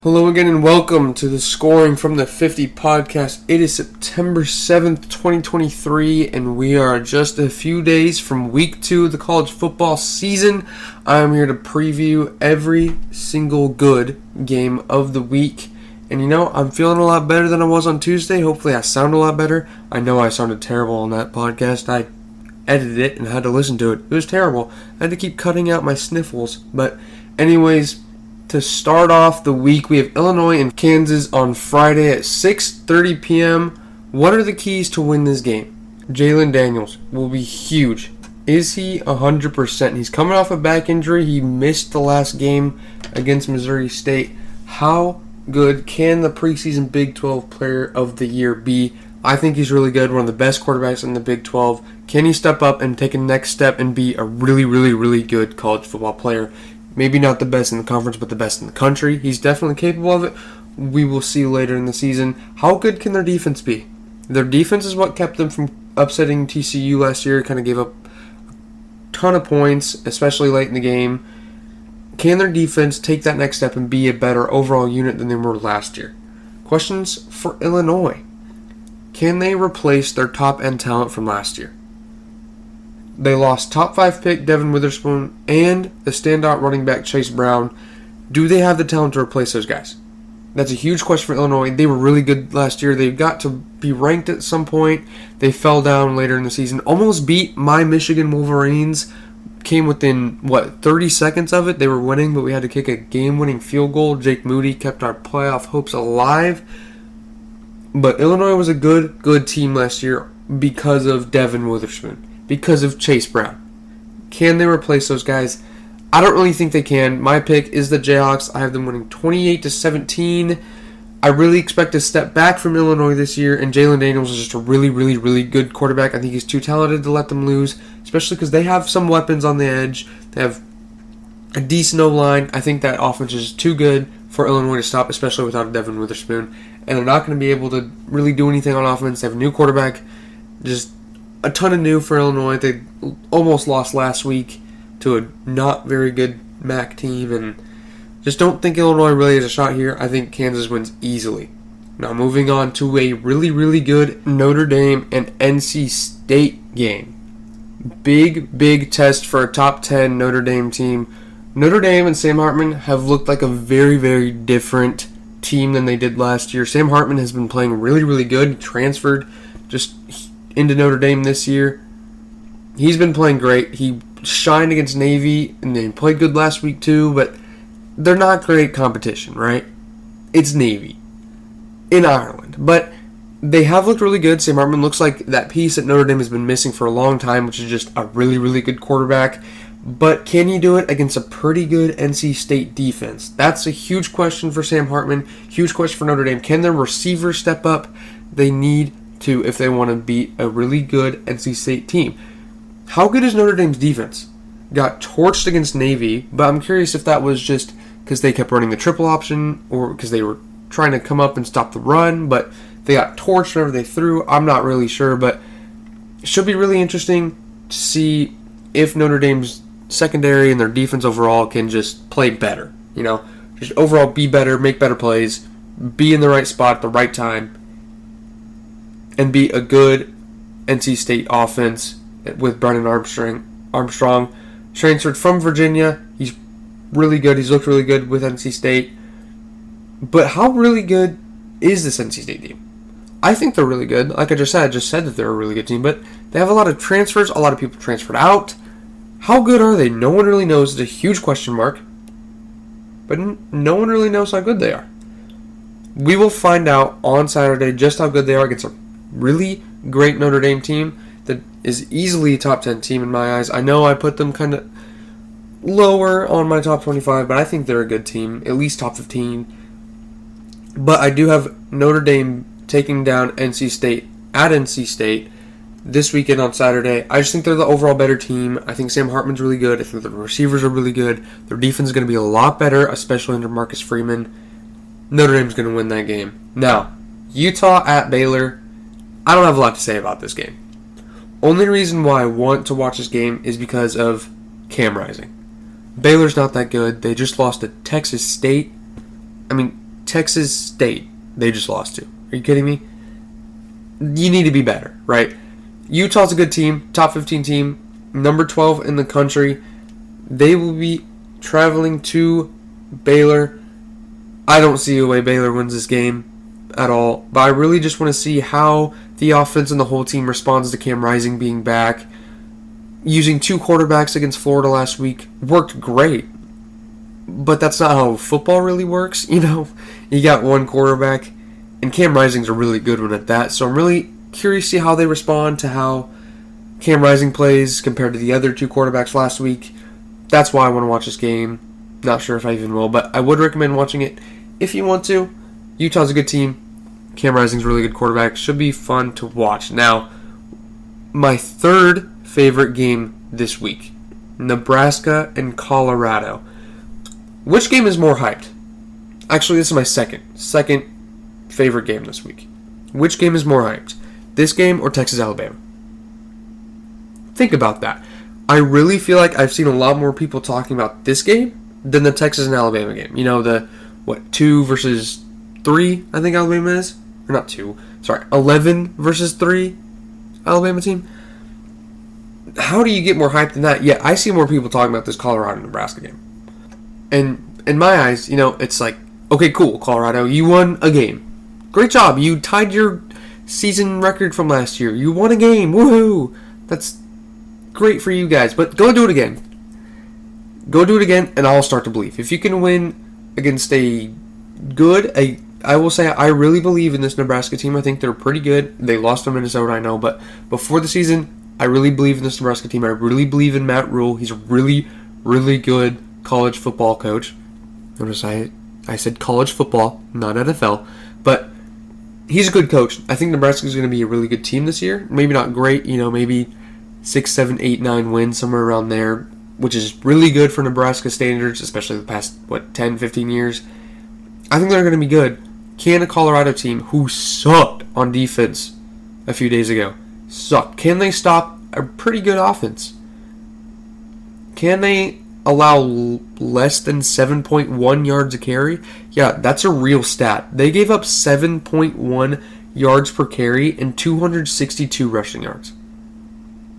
Hello again and welcome to the Scoring from the 50 podcast. It is September 7th, 2023, and we are just a few days from week 2 of the college football season. I'm here to preview every single good game of the week. And I'm feeling a lot better than I was on Tuesday. Hopefully I sound a lot better. I know I sounded terrible on that podcast. I edited it and had to listen to it. It was terrible. I had to keep cutting out my sniffles. But anyways, to start off the week, we have Illinois and Kansas on Friday at 6:30 p.m. What are the keys to win this game? Jalen Daniels will be huge. Is he 100%? He's coming off a back injury. He missed the last game against Missouri State. How good can the preseason Big 12 Player of the Year be? I think he's really good. One of the best quarterbacks in the Big 12. Can he step up and take a next step and be a really good college football player? Maybe not the best in the conference, but the best in the country. He's definitely capable of it. We will see later in the season. How good can their defense be? Their defense is what kept them from upsetting TCU last year. Kind of gave up a ton of points, especially late in the game. Can their defense take that next step and be a better overall unit than they were last year? Questions for Illinois. Can they replace their top-end talent from last year? They lost top 5 pick Devin Witherspoon and the standout running back Chase Brown. Do they have the talent to replace those guys? That's a huge question for Illinois. They were really good last year. They got to be ranked at some point. They fell down later in the season. Almost beat my Michigan Wolverines. Came within, 30 seconds of it. They were winning, but we had to kick a game-winning field goal. Jake Moody kept our playoff hopes alive. But Illinois was a good team last year because of Devin Witherspoon. Because of Chase Brown. Can they replace those guys? I don't really think they can. My pick is the Jayhawks. I have them winning 28-17. I really expect a step back from Illinois this year, and Jalen Daniels is just a really good quarterback. I think he's too talented to let them lose, especially because they have some weapons on the edge. They have a decent O-line. I think that offense is too good for Illinois to stop, especially without a Devin Witherspoon. And they're not going to be able to really do anything on offense. They have a new quarterback. Just a ton of new for Illinois. They almost lost last week to a not very good MAC team, and just don't think Illinois really has a shot here. I think Kansas wins easily. Now moving on to a really good Notre Dame and NC State game. Big test for a top 10 Notre Dame team. Notre Dame and Sam Hartman have looked like a very different team than they did last year. Sam Hartman has been playing really good. He transferred just into Notre Dame this year. He's been playing great. He shined against Navy and then played good last week too, but they're not great competition, right? It's Navy in Ireland, but they have looked really good. Sam Hartman looks like that piece that Notre Dame has been missing for a long time, which is just a really good quarterback. But can he do it against a pretty good NC State defense? That's a huge question for Sam Hartman. Huge question for Notre Dame. Can their receivers step up? They need to if they want to beat a really good NC State team. How good is Notre Dame's defense? Got torched against Navy, but I'm curious if that was just because they kept running the triple option or because they were trying to come up and stop the run, but they got torched whenever they threw. I'm not really sure, but it should be really interesting to see if Notre Dame's secondary and their defense overall can just play better. Just overall be better, make better plays, be in the right spot at the right time, and be a good NC State offense with Brennan Armstrong. Transferred from Virginia. He's really good. He's looked really good with NC State. But how really good is this NC State team? I think they're really good. Like I just said that they're a really good team, but they have a lot of transfers. A lot of people transferred out. How good are they? No one really knows. It's a huge question mark. But no one really knows how good they are. We will find out on Saturday just how good they are against a really great Notre Dame team that is easily a top 10 team in my eyes. I know I put them kind of lower on my top 25, but I think they're a good team, at least top 15. But I do have Notre Dame taking down NC State at NC State this weekend on Saturday. I just think they're the overall better team. I think Sam Hartman's really good. I think the receivers are really good. Their defense is going to be a lot better, especially under Marcus Freeman. Notre Dame's going to win that game. Now, Utah at Baylor. I don't have a lot to say about this game. Only reason why I want to watch this game is because of Cam Rising. Baylor's not that good. They just lost to Texas State. I mean, Texas State they just lost to. Are you kidding me? You need to be better, right? Utah's a good team, top 15 team, number 12 in the country. They will be traveling to Baylor. I don't see a way Baylor wins this game at all, but I really just want to see how the offense and the whole team responds to Cam Rising being back. Using 2 quarterbacks against Florida last week worked great, but that's not how football really works. You got 1 quarterback, and Cam Rising's a really good one at that, so I'm really curious to see how they respond to how Cam Rising plays compared to the other 2 quarterbacks last week. That's why I want to watch this game. Not sure if I even will, but I would recommend watching it if you want to. Utah's a good team. Cam Rising's a really good quarterback. Should be fun to watch. Now, my third favorite game this week, Nebraska and Colorado. Which game is more hyped? Actually, this is my second favorite game this week. Which game is more hyped? This game or Texas-Alabama? Think about that. I really feel like I've seen a lot more people talking about this game than the Texas and Alabama game. 2 versus 3, I think Alabama is. Or not 2, sorry, 11 versus 3 Alabama team. How do you get more hype than that? Yeah, I see more people talking about this Colorado-Nebraska game. And in my eyes, it's like, okay, cool, Colorado, you won a game. Great job. You tied your season record from last year. You won a game. Woohoo! That's great for you guys, but go do it again. Go do it again, and I'll start to believe. If you can win against I will say I really believe in this Nebraska team. I think they're pretty good. They lost to Minnesota, I know, but before the season, I really believe in this Nebraska team. I really believe in Matt Rule. He's a really, really good college football coach. Notice I said college football, not NFL, but he's a good coach. I think Nebraska is going to be a really good team this year. Maybe not great, maybe 6, 7, 8, 9 wins, somewhere around there, which is really good for Nebraska standards, especially the past, 10, 15 years. I think they're going to be good. Can a Colorado team who sucked on defense a few days ago, can they stop a pretty good offense? Can they allow less than 7.1 yards a carry? Yeah, that's a real stat. They gave up 7.1 yards per carry and 262 rushing yards.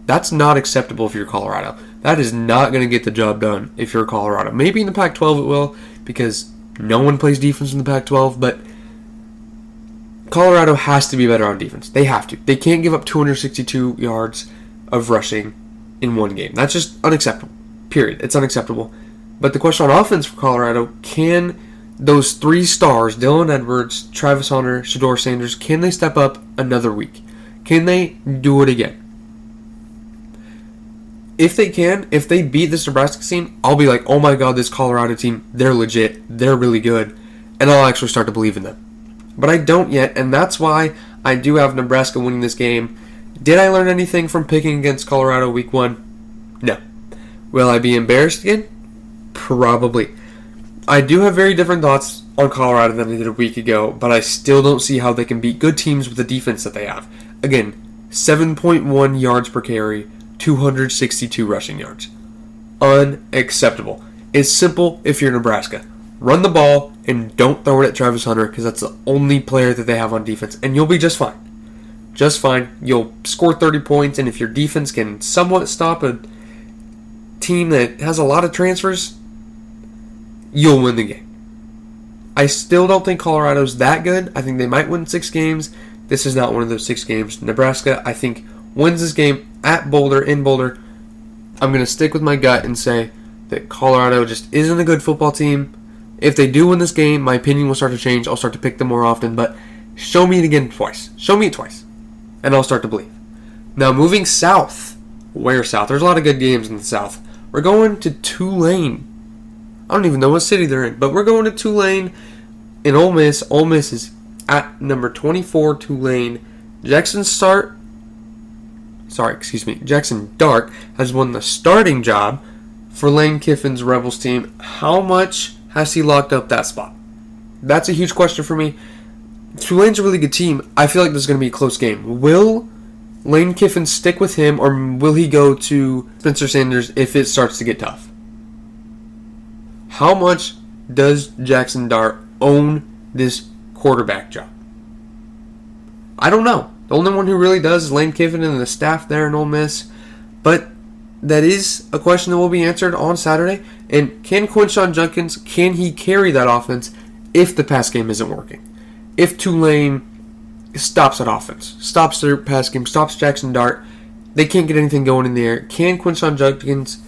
That's not acceptable if you're Colorado. That is not going to get the job done if you're Colorado. Maybe in the Pac-12 it will, because no one plays defense in the Pac-12, but Colorado has to be better on defense. They have to. They can't give up 262 yards of rushing in one game. That's just unacceptable. Period. It's unacceptable. But the question on offense for Colorado, can those 3 stars, Dylan Edwards, Travis Hunter, Shedeur Sanders, can they step up another week? Can they do it again? If they can, if they beat this Nebraska team, I'll be like, oh my god, this Colorado team, they're legit. They're really good. And I'll actually start to believe in them. But I don't yet, and that's why I do have Nebraska winning this game. Did I learn anything from picking against Colorado week 1? No. Will I be embarrassed again? Probably. I do have very different thoughts on Colorado than I did a week ago, but I still don't see how they can beat good teams with the defense that they have. Again, 7.1 yards per carry, 262 rushing yards. Unacceptable. It's simple if you're Nebraska. Run the ball and don't throw it at Travis Hunter, because that's the only player that they have on defense, and you'll be just fine. Just fine. You'll score 30 points, and if your defense can somewhat stop a team that has a lot of transfers, you'll win the game. I still don't think Colorado's that good. I think they might win 6 games. This is not one of those 6 games. Nebraska, I think, wins this game at Boulder, in Boulder. I'm going to stick with my gut and say that Colorado just isn't a good football team. If they do win this game, my opinion will start to change. I'll start to pick them more often, but show me it again twice. Show me it twice, and I'll start to believe. Now, moving south. Where south? There's a lot of good games in the south. We're going to Tulane. I don't even know what city they're in, but we're going to Tulane in Ole Miss. Ole Miss is at number 24, Tulane. Jackson Dart has won the starting job for Lane Kiffin's Rebels team. How much has he locked up that spot? That's a huge question for me. Tulane's a really good team. I feel like this is going to be a close game. Will Lane Kiffin stick with him, or will he go to Spencer Sanders if it starts to get tough? How much does Jackson Dart own this quarterback job? I don't know. The only one who really does is Lane Kiffin and the staff there in Ole Miss. But that is a question that will be answered on Saturday. And can Quinshon Judkins, can he carry that offense if the pass game isn't working? If Tulane stops that offense, stops their pass game, stops Jackson Dart, they can't get anything going in the air. Can Quinshon Judkins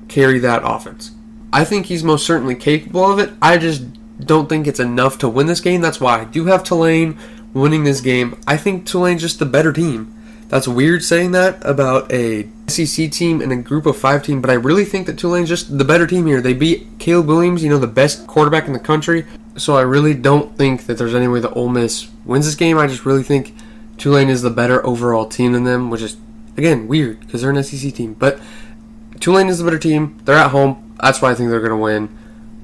carry that offense? I think he's most certainly capable of it. I just don't think it's enough to win this game. That's why I do have Tulane winning this game. I think Tulane's just the better team. That's weird saying that about a SEC team and a group of 5 team, but I really think that Tulane's just the better team here. They beat Caleb Williams, the best quarterback in the country. So I really don't think that there's any way that Ole Miss wins this game. I just really think Tulane is the better overall team than them, which is, again, weird because they're an SEC team. But Tulane is the better team. They're at home. That's why I think they're going to win.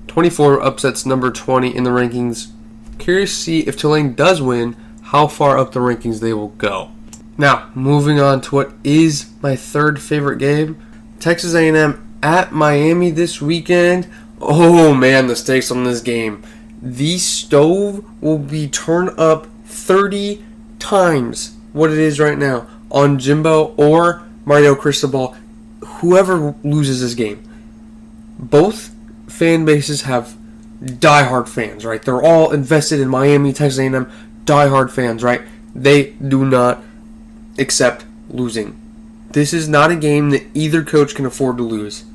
24 upsets number 20 in the rankings. Curious to see if Tulane does win, how far up the rankings they will go. Now, moving on to what is my third favorite game. Texas A&M at Miami this weekend. Oh man, the stakes on this game. The stove will be turned up 30 times what it is right now on Jimbo or Mario Cristobal, whoever loses this game. Both fan bases have diehard fans, right? They're all invested in Miami, Texas A&M, diehard fans, right? They do not accept losing. This is not a game that either coach can afford to lose.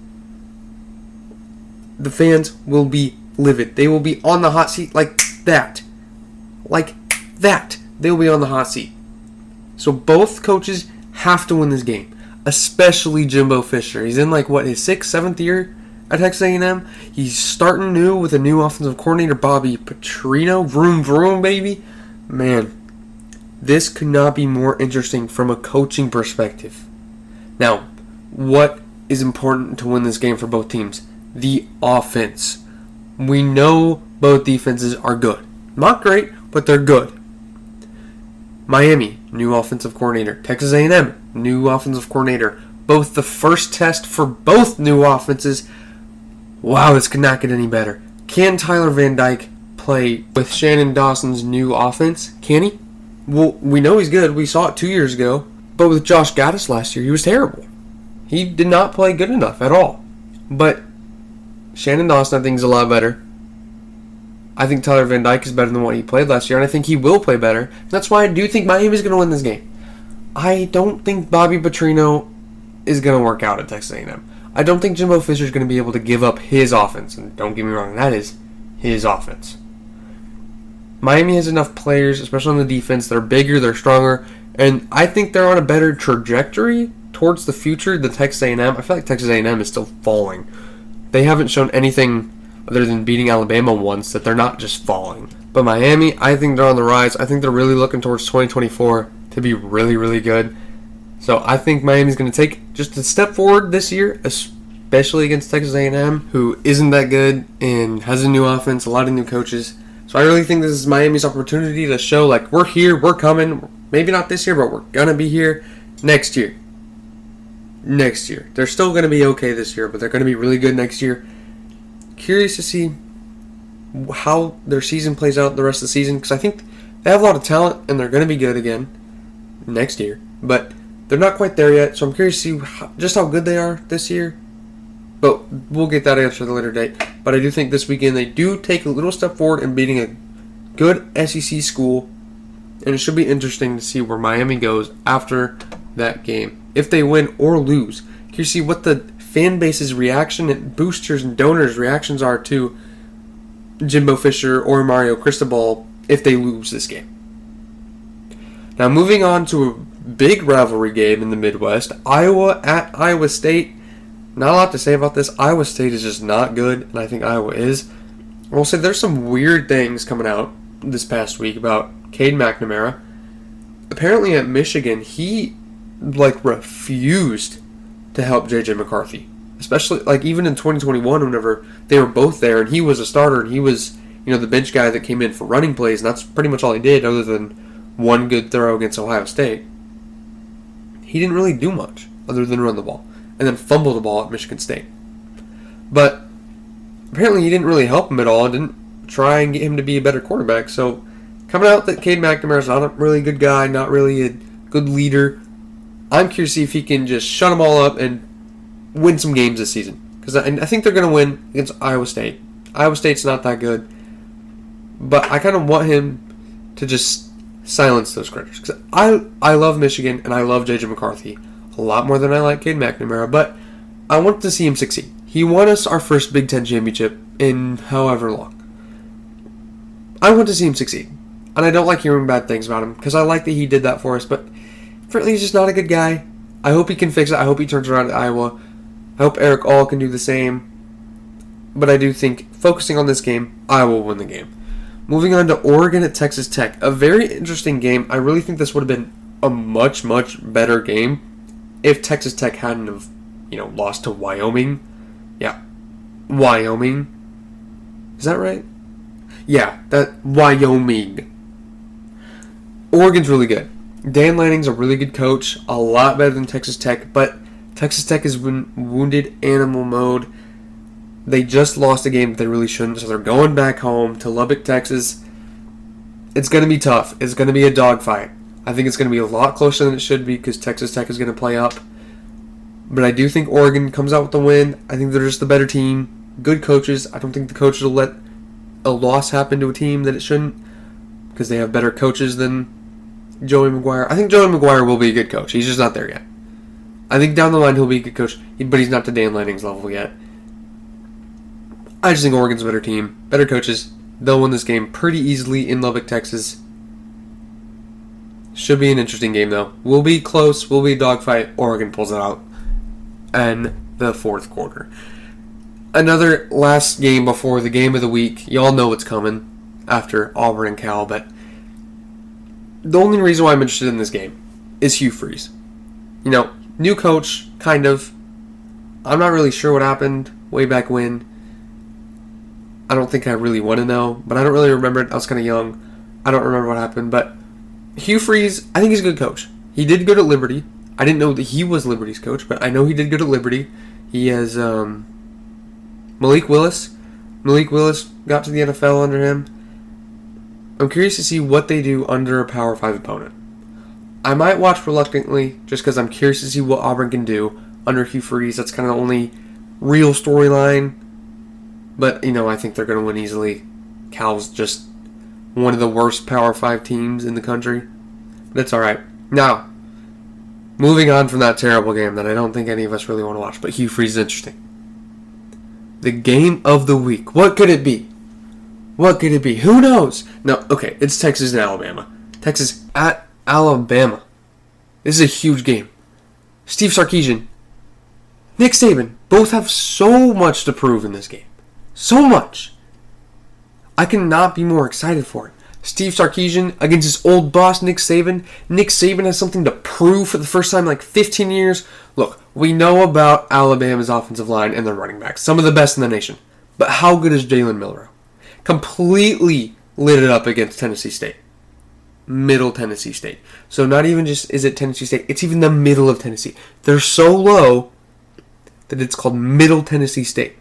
The fans will be livid. They will be on the hot seat like that. Like that. They will be on the hot seat. So both coaches have to win this game, especially Jimbo Fisher. He's in his 6th, 7th year at Texas A&M. He's starting new with a new offensive coordinator, Bobby Petrino. Vroom, vroom, baby. Man, this could not be more interesting from a coaching perspective. Now, what is important to win this game for both teams? The offense. We know both defenses are good. Not great, but they're good. Miami, new offensive coordinator. Texas A&M, new offensive coordinator. Both the first test for both new offenses. Wow, this could not get any better. Can Tyler Van Dyke play with Shannon Dawson's new offense? Can he? Well, we know he's good. We saw it 2 years ago. But with Josh Gaddis last year, he was terrible. He did not play good enough at all. But Shannon Dawson, I think, is a lot better. I think Tyler Van Dyke is better than what he played last year, and I think he will play better. That's why I do think Miami's going to win this game. I don't think Bobby Petrino is going to work out at Texas A&M. I don't think Jimbo Fisher is going to be able to give up his offense. And don't get me wrong, that is his offense. Miami has enough players, especially on the defense. They're bigger, they're stronger, and I think they're on a better trajectory towards the future than Texas A&M. I feel like Texas A&M is still falling. They haven't shown anything other than beating Alabama once that they're not just falling. But Miami, I think they're on the rise. I think they're really looking towards 2024 to be really, really good. So I think Miami's going to take just a step forward this year, especially against Texas A&M, who isn't that good and has a new offense, a lot of new coaches. So I really think this is Miami's opportunity to show, we're here, we're coming. Maybe not this year, but we're going to be here next year. Next year. They're still going to be okay this year, but they're going to be really good next year. Curious to see how their season plays out the rest of the season, because I think they have a lot of talent and they're going to be good again next year. But they're not quite there yet, so I'm curious to see just how good they are this year. But we'll get that answer at a later date. But I do think this weekend they do take a little step forward in beating a good SEC school. And it should be interesting to see where Miami goes after that game. If they win or lose. Can you see what the fan base's reaction and boosters and donors' reactions are to Jimbo Fisher or Mario Cristobal if they lose this game? Now moving on to a big rivalry game in the Midwest. Iowa at Iowa State. Not a lot to say about this. Iowa State is just not good, and I think Iowa is. I will say there's some weird things coming out this past week about Cade McNamara. Apparently at Michigan, he refused to help J.J. McCarthy. Especially even in 2021 whenever they were both there and he was a starter and he was the bench guy that came in for running plays, and that's pretty much all he did other than one good throw against Ohio State. He didn't really do much other than run the ball and then fumble the ball at Michigan State. But apparently he didn't really help him at all, didn't try and get him to be a better quarterback. So coming out that Cade McNamara is not a really good guy, not really a good leader. I'm curious to see if he can just shut them all up and win some games this season. Because I think they're going to win against Iowa State. Iowa State's not that good. But I kind of want him to just silence those critters. Because I love Michigan and I love J.J. McCarthy a lot more than I like Cade McNamara. But I want to see him succeed. He won us our first Big Ten championship in however long. I want to see him succeed. And I don't like hearing bad things about him because I like that he did that for us. But frankly, he's just not a good guy. I hope he can fix it. I hope he turns around at Iowa. I hope Eric All can do the same. But I do think, focusing on this game, Iowa will win the game. Moving on to Oregon at Texas Tech. A very interesting game. I really think this would have been a much, much better game if Texas Tech hadn't have, lost to Wyoming. Yeah. Wyoming. Is that right? Yeah, that Wyoming. Oregon's really good. Dan Lanning's a really good coach, a lot better than Texas Tech, but Texas Tech is in wounded animal mode. They just lost a game that they really shouldn't, so they're going back home to Lubbock, Texas. It's going to be tough. It's going to be a dogfight. I think it's going to be a lot closer than it should be because Texas Tech is going to play up. But I do think Oregon comes out with the win. I think they're just the better team. Good coaches. I don't think the coaches will let a loss happen to a team that it shouldn't because they have better coaches than Joey McGuire. I think Joey McGuire will be a good coach. He's just not there yet. I think down the line he'll be a good coach, but he's not to Dan Lanning's level yet. I just think Oregon's a better team, better coaches. They'll win this game pretty easily in Lubbock, Texas. Should be an interesting game, though. Will be close, will be a dogfight. Oregon pulls it out in the fourth quarter. Another last game before the game of the week. Y'all know what's coming after Auburn and Cal, but the only reason why I'm interested in this game is Hugh Freeze. New coach, kind of. I'm not really sure what happened way back when. I don't think I really want to know, but I don't really remember it. I was kind of young. I don't remember what happened, but Hugh Freeze, I think he's a good coach. He did good at Liberty. I didn't know that he was Liberty's coach, but I know he did good at Liberty. He has Malik Willis. Malik Willis got to the NFL under him. I'm curious to see what they do under a Power 5 opponent. I might watch reluctantly just because I'm curious to see what Auburn can do under Hugh Freeze. That's kind of the only real storyline. But, I think they're going to win easily. Cal's just one of the worst Power 5 teams in the country. But it's alright. Now, moving on from that terrible game that I don't think any of us really want to watch, but Hugh Freeze is interesting. The game of the week. What could it be? What could it be? Who knows? No, okay, it's Texas and Alabama. Texas at Alabama. This is a huge game. Steve Sarkisian, Nick Saban, both have so much to prove in this game. So much. I cannot be more excited for it. Steve Sarkisian against his old boss, Nick Saban. Nick Saban has something to prove for the first time in like 15 years. Look, we know about Alabama's offensive line and their running backs. Some of the best in the nation. But how good is Jalen Milroe? Completely lit it up against Tennessee State. Middle Tennessee State. So not even just is it Tennessee State, it's even the middle of Tennessee. They're so low that it's called Middle Tennessee State.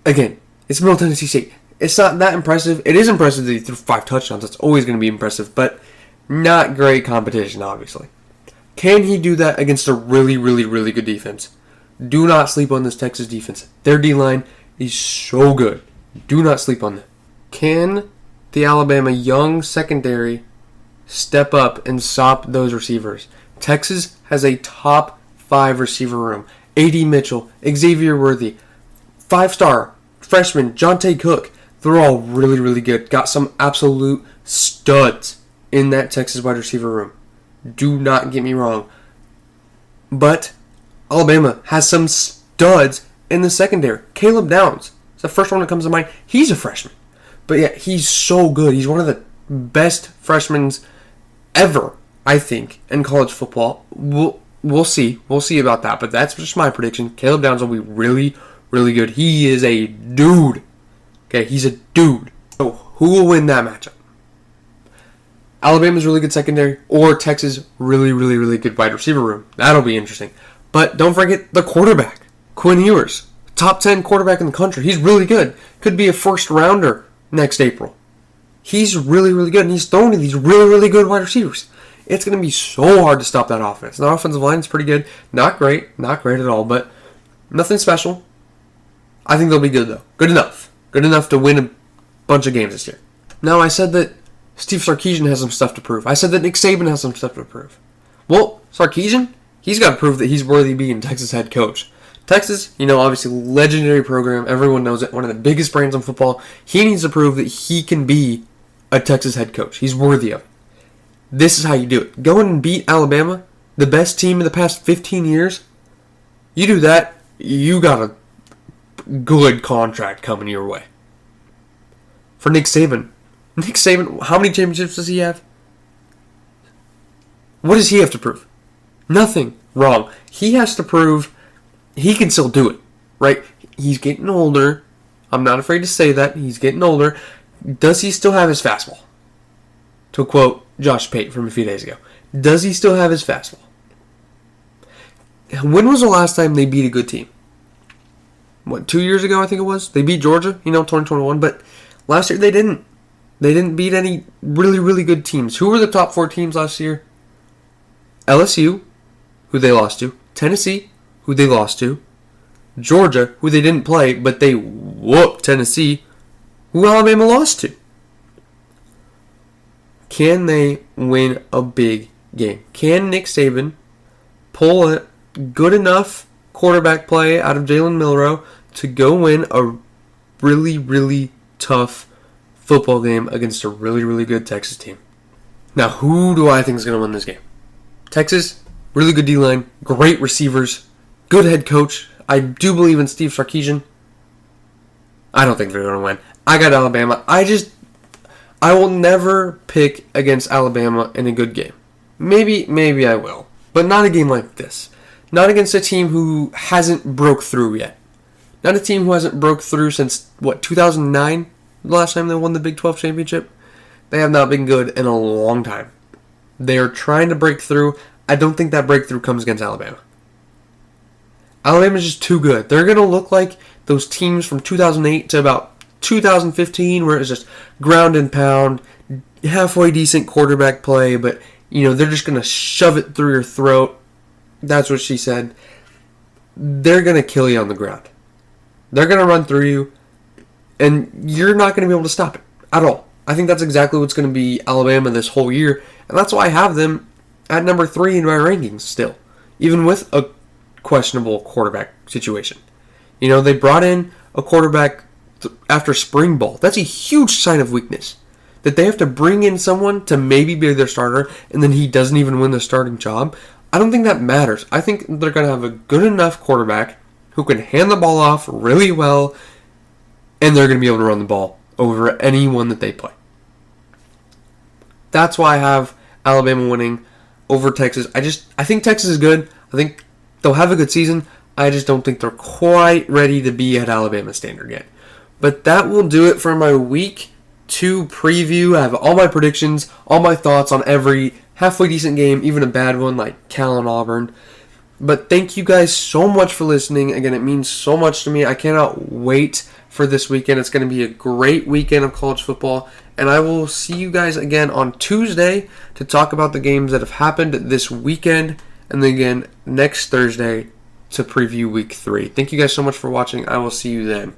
Again, it's Middle Tennessee State. It's not that impressive. It is impressive that he threw 5 touchdowns. That's always going to be impressive, but not great competition, obviously. Can he do that against a really, really, really good defense? Do not sleep on this Texas defense. Their D-line is so good. Do not sleep on them. Can the Alabama young secondary step up and stop those receivers? Texas has a top 5 receiver room. A.D. Mitchell, Xavier Worthy, 5-star freshman Jonte Cook. They're all really, really good. Got some absolute studs in that Texas wide receiver room. Do not get me wrong. But Alabama has some studs in the secondary. Caleb Downs is the first one that comes to mind. He's a freshman. But yeah, he's so good. He's one of the best freshmen ever, I think, in college football. We'll see. We'll see about that. But that's just my prediction. Caleb Downs will be really, really good. He is a dude. Okay, he's a dude. So who will win that matchup? Alabama's really good secondary or Texas' really, really, really good wide receiver room. That'll be interesting. But don't forget the quarterback, Quinn Ewers. top 10 quarterback in the country. He's really good. Could be a first rounder next April. He's really, really good, and he's throwing to these really, really good wide receivers. It's going to be so hard to stop that offense. The offensive line is pretty good. Not great at all, but nothing special. I think they'll be good, though. Good enough. Good enough to win a bunch of games this year. Now, I said that Steve Sarkisian has some stuff to prove. I said that Nick Saban has some stuff to prove. Well, Sarkisian, he's got to prove that he's worthy of being Texas head coach. Texas, obviously legendary program. Everyone knows it. One of the biggest brands in football. He needs to prove that he can be a Texas head coach. He's worthy of it. This is how you do it. Go in and beat Alabama, the best team in the past 15 years. You do that, you got a good contract coming your way. For Nick Saban, how many championships does he have? What does he have to prove? Nothing. Wrong. He has to prove he can still do it, right? He's getting older. I'm not afraid to say that. He's getting older. Does he still have his fastball? To quote Josh Pate from a few days ago. Does he still have his fastball? When was the last time they beat a good team? 2 years ago, I think it was? They beat Georgia, 2021, but last year they didn't. They didn't beat any really, really good teams. Who were the top 4 teams last year? LSU, who they lost to. Tennessee, who they lost to. Georgia, who they didn't play, but they whooped Tennessee, who Alabama lost to. Can they win a big game? Can Nick Saban pull a good enough quarterback play out of Jalen Milroe to go win a really, really tough football game against a really, really good Texas team? Now, who do I think is going to win this game? Texas, really good D-line, great receivers, good head coach. I do believe in Steve Sarkisian. I don't think they're going to win. I got Alabama. I will never pick against Alabama in a good game. Maybe I will, but not a game like this. Not against a team who hasn't broke through yet. Not a team who hasn't broke through since, 2009? The last time they won the Big 12 championship? They have not been good in a long time. They are trying to break through. I don't think that breakthrough comes against Alabama. Alabama's just too good. They're going to look like those teams from 2008 to about 2015 where it was just ground and pound, halfway decent quarterback play, but, they're just going to shove it through your throat. That's what she said. They're going to kill you on the ground. They're going to run through you, and you're not going to be able to stop it at all. I think that's exactly what's going to be Alabama this whole year, and that's why I have them at number 3 in my rankings still, even with a questionable quarterback situation. They brought in a quarterback after spring ball. That's a huge sign of weakness. That they have to bring in someone to maybe be their starter, and then he doesn't even win the starting job. I don't think that matters. I think they're going to have a good enough quarterback who can hand the ball off really well, and they're going to be able to run the ball over anyone that they play. That's why I have Alabama winning over Texas. I think Texas is good. I think they'll have a good season. I just don't think they're quite ready to be at Alabama standard yet. But that will do it for my Week 2 preview. I have all my predictions, all my thoughts on every halfway decent game, even a bad one like Cal and Auburn. But thank you guys so much for listening. Again, it means so much to me. I cannot wait for this weekend. It's going to be a great weekend of college football. And I will see you guys again on Tuesday to talk about the games that have happened this weekend. And then again next Thursday to preview Week 3. Thank you guys so much for watching. I will see you then.